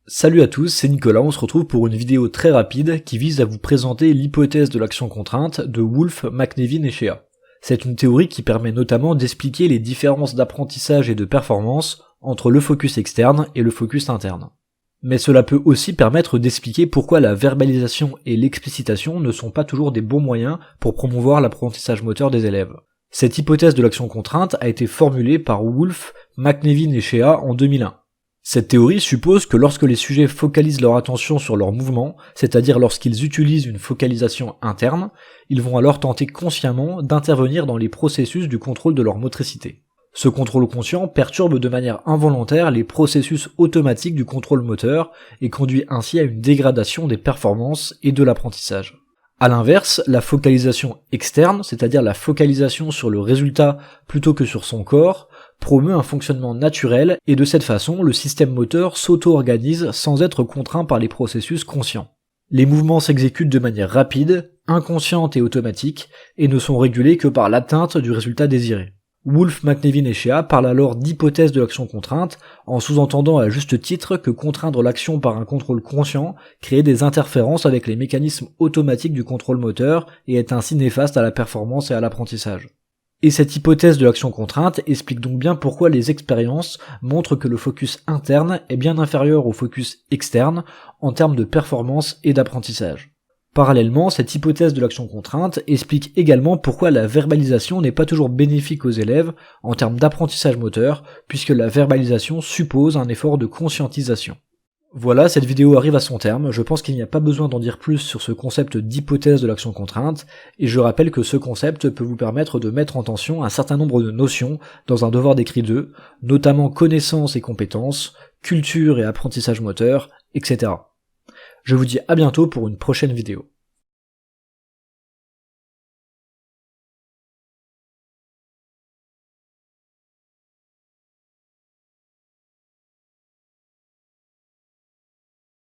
Salut à tous, c'est Nicolas, on se retrouve pour une vidéo très rapide qui vise à vous présenter l'hypothèse de l'action contrainte de Wolfe, McNevin et Shea. C'est une théorie qui permet notamment d'expliquer les différences d'apprentissage et de performance entre le focus externe et le focus interne. Mais cela peut aussi permettre d'expliquer pourquoi la verbalisation et l'explicitation ne sont pas toujours des bons moyens pour promouvoir l'apprentissage moteur des élèves. Cette hypothèse de l'action contrainte a été formulée par Wolfe, McNevin et Shea en 2001. Cette théorie suppose que lorsque les sujets focalisent leur attention sur leurs mouvements, c'est-à-dire lorsqu'ils utilisent une focalisation interne, ils vont alors tenter consciemment d'intervenir dans les processus du contrôle de leur motricité. Ce contrôle conscient perturbe de manière involontaire les processus automatiques du contrôle moteur et conduit ainsi à une dégradation des performances et de l'apprentissage. A l'inverse, la focalisation externe, c'est-à-dire la focalisation sur le résultat plutôt que sur son corps, promeut un fonctionnement naturel et de cette façon, le système moteur s'auto-organise sans être contraint par les processus conscients. Les mouvements s'exécutent de manière rapide, inconsciente et automatique et ne sont régulés que par l'atteinte du résultat désiré. Wolfe, McNevin et Shea parlent alors d'hypothèse de l'action contrainte, en sous-entendant à juste titre que contraindre l'action par un contrôle conscient crée des interférences avec les mécanismes automatiques du contrôle moteur et est ainsi néfaste à la performance et à l'apprentissage. Et cette hypothèse de l'action contrainte explique donc bien pourquoi les expériences montrent que le focus interne est bien inférieur au focus externe en termes de performance et d'apprentissage. Parallèlement, cette hypothèse de l'action contrainte explique également pourquoi la verbalisation n'est pas toujours bénéfique aux élèves en termes d'apprentissage moteur, puisque la verbalisation suppose un effort de conscientisation. Voilà, cette vidéo arrive à son terme, je pense qu'il n'y a pas besoin d'en dire plus sur ce concept d'hypothèse de l'action contrainte, et je rappelle que ce concept peut vous permettre de mettre en tension un certain nombre de notions dans un devoir d'écrit 2, notamment connaissances et compétences, culture et apprentissage moteur, etc. Je vous dis à bientôt pour une prochaine vidéo.